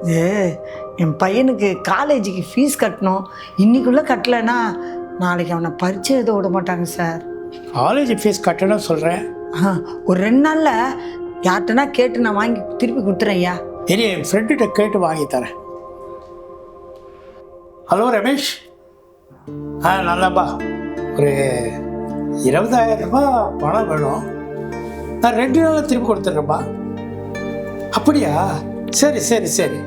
இது என் பையனுக்கு காலேஜுக்கு ஃபீஸ் கட்டணும். இன்னைக்குள்ளே கட்டலைன்னா நாளைக்கு அவனை பரிச்சை எழுத விட மாட்டாங்க சார். காலேஜ் ஃபீஸ் கட்டணும் சொல்கிறேன். ஒரு 2 நாளில் யார்கிட்டனா கேட்டு நான் வாங்கி திருப்பி கொடுத்துறேன் ஐயா. இனி என் ஃப்ரெண்டுகிட்ட கேட்டு வாங்கி தரேன். ஹலோ ரமேஷ். நல்லாப்பா, ஒரு 20,000 ரூபாய் பணம் வேணும். நான் 2 நாளில் திருப்பி கொடுத்துட்றேன்ப்பா. அப்படியா? சரி சரி சரி.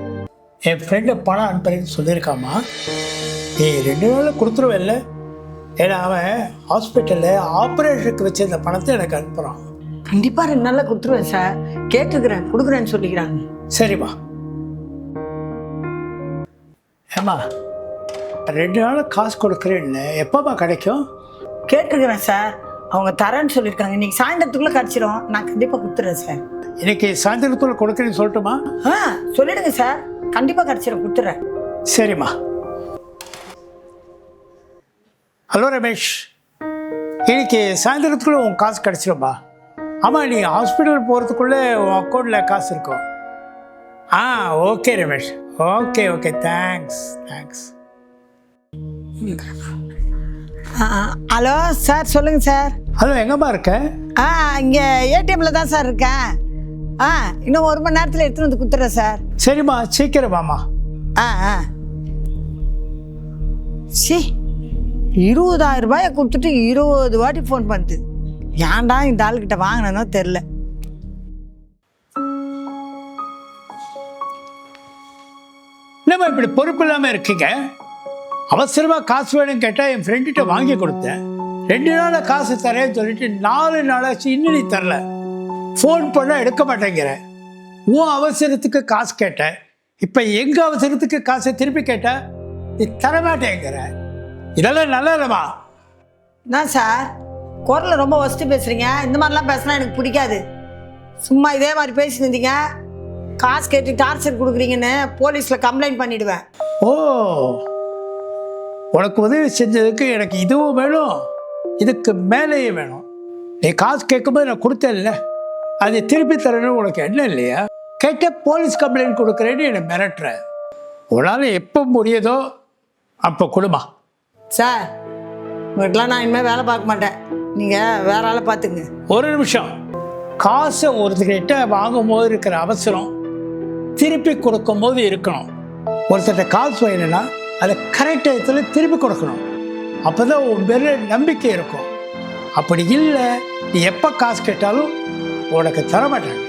என் ஃப்ரெண்டு பணம் அனுப்புறேன்னு சொல்லியிருக்காமா. நீ 2 நாளில் கொடுத்துருவேல்ல? ஏன்னா அவன் ஹாஸ்பிட்டலில் ஆப்ரேஷனுக்கு வச்சிருந்த பணத்தை எனக்கு அனுப்புகிறான். கண்டிப்பாக 2 நாளில் கொடுத்துருவேன் சார். கேட்டுக்கிறேன், கொடுக்குறேன்னு சொல்லிக்கிறாங்க. சரிம்மா. ஏம்மா 2 நாள் காசு கொடுக்குறேன்னு எப்போம்மா கிடைக்கும்? கேட்டுருக்குறேன் சார். அவங்க தரேன்னு சொல்லியிருக்காங்க. இன்னைக்கு சாயந்தரத்துக்குள்ளே கிடச்சிரும். நான் கண்டிப்பாக கொடுத்துட்றேன் சார். இன்னைக்கு சாயந்தரத்துக்குள்ள கொடுக்குறேன்னு சொல்லட்டுமா? சொல்லிடுங்க சார். கண்டிப்பாக கிடச்சிரும், கொடுத்துட்றேன். சரிம்மா. ஹலோ ரமேஷ், இன்னைக்கு சாயந்தரத்துக்குள்ளே உன் காசு கிடச்சிரும்பா. ஆமாம், நீ ஹாஸ்பிட்டல் போகிறதுக்குள்ளே உன் அக்கௌண்ட்டில் காசு இருக்கும். Okay Ramesh. Okay okay, thanks thanks. Hello sir, சொல்லுங்கள் சார். ஹலோ, எங்கம்மா இருக்க? இங்கே ஏடிஎம்மில் தான் சார் இருக்கேன். இன்னும் 1 மணி நேரத்தில் எடுத்துகிட்டு வந்து கொடுத்துட்றேன் சார். சரிம்மா, சீக்கிரம் வாம்மா. சி 20,000 ரூபாயை கொடுத்துட்டு 20 வாட்டி ஃபோன் பண்ணுது. ஏன்டா இந்த ஆளுக்கிட்ட வாங்கினோ தெரில. என்னம்மா இப்படி பொறுப்பு இல்லாமல் இருக்கீங்க? அவசரமாக காசு வேணும்னு கேட்டால் என் ஃப்ரெண்டுகிட்ட வாங்கி கொடுத்தேன். 2 நாளில் காசு தரேன்னு சொல்லிட்டு 4 நாளாச்சு, இன்னும் நீ தரல. ஃபோன் பண்ணால் எடுக்க மாட்டேங்கிற. உன் அவசரத்துக்கு காசு கேட்டேன். இப்போ எங்கள் அவசரத்துக்கு காசை திருப்பி கேட்டால் நீ தரமாட்டேங்கிற. இதெல்லாம் நல்லா இல்லைம்மா. என்ன சார் குரலில் ரொம்ப வசதி பேசுகிறீங்க? இந்த மாதிரிலாம் பேசினா எனக்கு பிடிக்காது. சும்மா இதே மாதிரி பேசியிருந்தீங்க, காசு கேட்டு டார்ச்சர் கொடுக்குறீங்கன்னு போலீஸில் கம்ப்ளைண்ட் பண்ணிவிடுவேன். ஓ, உனக்கு உதவி செஞ்சதுக்கு எனக்கு இதுவும் வேணும், இதுக்கு மேலேயே வேணும். நீ காசு கேட்கும்போது நான் கொடுத்தேன்ல, அதை திருப்பி தரணும். உனக்கு என்ன இல்லையா? கேட்ட போலீஸ் கம்ப்ளைண்ட் கொடுக்குறேன்னு என்னை மிரட்டுறேன். உன்னால் எப்போ முடியுதோ அப்போ கொடுமா. சார், உங்கள்கிட்டலாம் நான் இனிமேல் வேலை பார்க்க மாட்டேன். நீங்கள் வேற ஆளை பார்த்துங்க. ஒரு நிமிஷம். காசை ஒருத்தர்கிட்ட வாங்கும்போது இருக்கிற அவசரம் திருப்பி கொடுக்கும்போது இருக்கணும். ஒருத்தர்கிட்ட காசு வேணும்னா அதை கரெக்ட் இடத்துல திருப்பி கொடுக்கணும். அப்போ தான் உன் பேர நம்பிக்கை இருக்கும். அப்படி இல்லை, நீ எப்போ காசு கேட்டாலும் உனக்கு தர மாட்டாங்க.